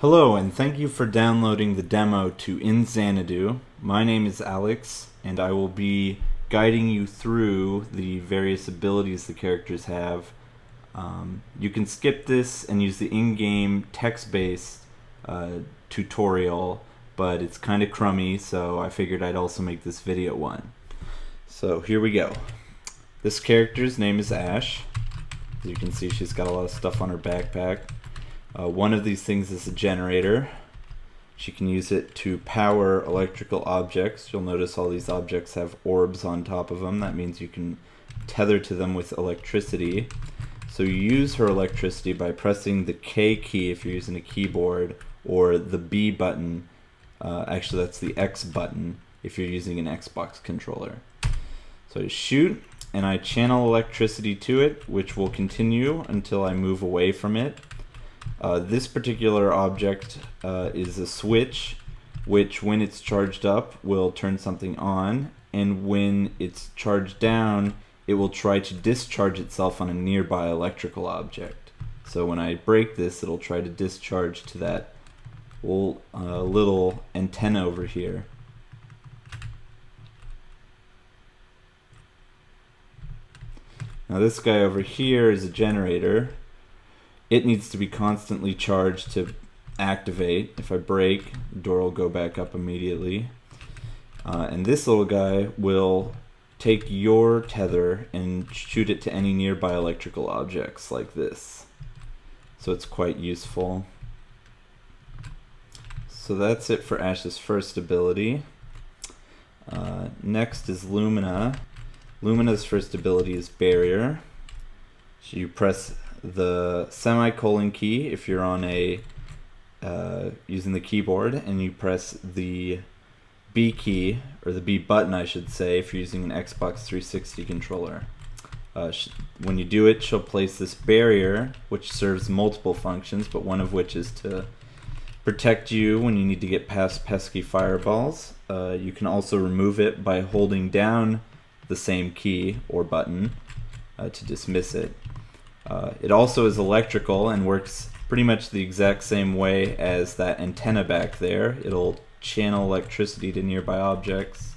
Hello, and thank you for downloading the demo to Xanadu. My name is Alex, and I will be guiding you through the various abilities the characters have. You can skip this and use the in-game text-based tutorial, but it's kind of crummy, so I figured I'd also make this video one. So here we go. This character's name is Ash. As you can see, she's got a lot of stuff on her backpack. One of these things is a generator. She can use it to power electrical objects. You'll notice all these objects have orbs on top of them. That means you can tether to them with electricity. So you use her electricity by pressing the K key if you're using a keyboard, or the B button. Actually, that's the X button if you're using an Xbox controller. So I shoot, and I channel electricity to it, which will continue until I move away from it. This particular object is a switch, which when it's charged up will turn something on, and when it's charged down it will try to discharge itself on a nearby electrical object. So when I break this, it'll try to discharge to that little antenna over here. Now this guy over here is a generator. It needs to be constantly charged to activate. If I break, the door will go back up immediately. And this little guy will take your tether and shoot it to any nearby electrical objects like this. So it's quite useful. So that's it for Ash's first ability. Next is Lumina. Lumina's first ability is Barrier. So you press the semicolon key if you're on a using the keyboard, and you press the B key, or the B button I should say, if you're using an Xbox 360 controller. When you do it, she'll place this barrier which serves multiple functions, but one of which is to protect you when you need to get past pesky fireballs. You can also remove it by holding down the same key or button to dismiss it. It also is electrical and works pretty much the exact same way as that antenna back there. It'll channel electricity to nearby objects.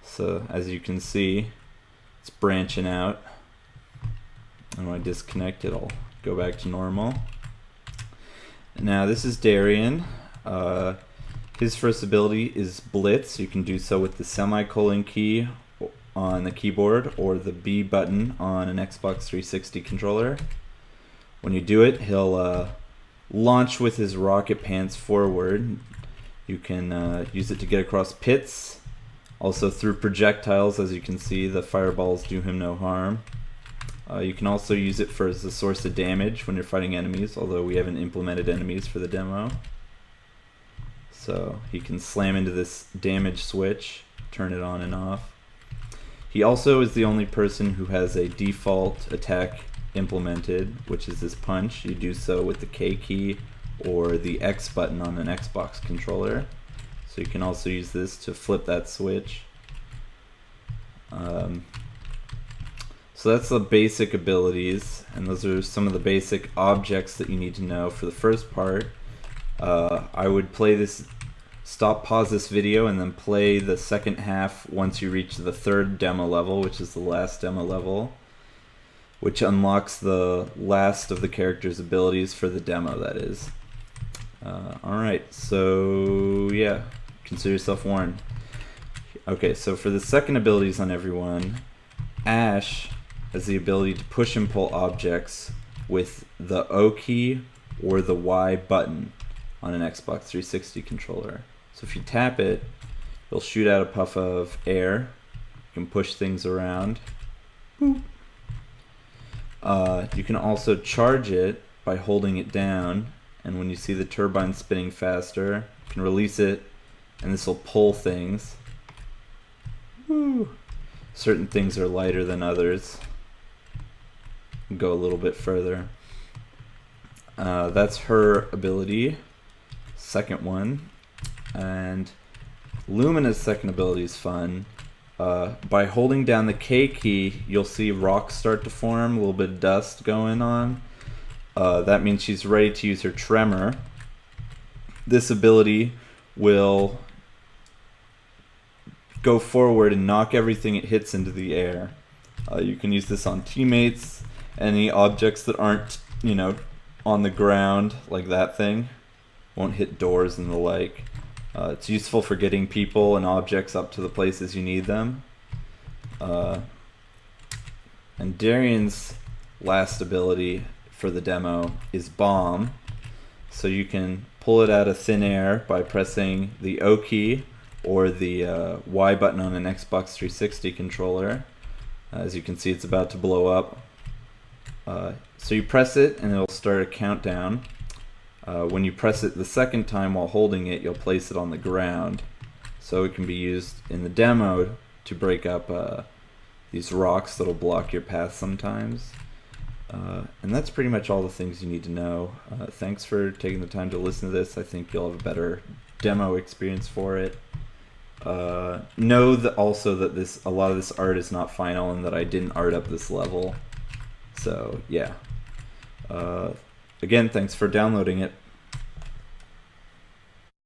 So as you can see, it's branching out. And when I disconnect, it'll go back to normal. Now this is Darian. His first ability is Blitz. You can do so with the semicolon key on the keyboard or the B button on an Xbox 360 controller. When you do it, he'll launch with his rocket pants forward. You can use it to get across pits, also through projectiles. As you can see, the fireballs do him no harm. You can also use it as a source of damage when you're fighting enemies, although we haven't implemented enemies for the demo. So he can slam into this damage switch, turn it on and off. He also is the only person who has a default attack implemented, which is this punch. You do so with the K key or the X button on an Xbox controller. So you can also use this to flip that switch. So that's the basic abilities, and those are some of the basic objects that you need to know for the first part. I would pause this video and then play the second half once you reach the third demo level, which is the last demo level, which unlocks the last of the character's abilities for the demo, that is. Alright, so yeah, consider yourself warned. Okay, so for the second abilities on everyone, Ash has the ability to push and pull objects with the O key or the Y button on an Xbox 360 controller. So if you tap it, it'll shoot out a puff of air. You can push things around. Boop. You can also charge it by holding it down, and when you see the turbine spinning faster, you can release it, and this will pull things. Woo. Certain things are lighter than others. Go a little bit further. That's her ability, second one. And Lumina's second ability is fun. By holding down the K key, you'll see rocks start to form, a little bit of dust going on. that means she's ready to use her tremor. This ability will go forward and knock everything it hits into the air. You can use this on teammates, any objects that aren't, on the ground, like that thing. Won't hit doors and the like. It's useful for getting people and objects up to the places you need them. And Darian's last ability for the demo is Bomb. So you can pull it out of thin air by pressing the O key or the Y button on an Xbox 360 controller. As you can see, it's about to blow up. So you press it and it'll start a countdown. When you press it the second time while holding it, you'll place it on the ground. So it can be used in the demo to break up these rocks that'll block your path sometimes. And that's pretty much all the things you need to know. Thanks for taking the time to listen to this. I think you'll have a better demo experience for it. Know that also that a lot of this art is not final and that I didn't art up this level. So yeah. Again, thanks for downloading it.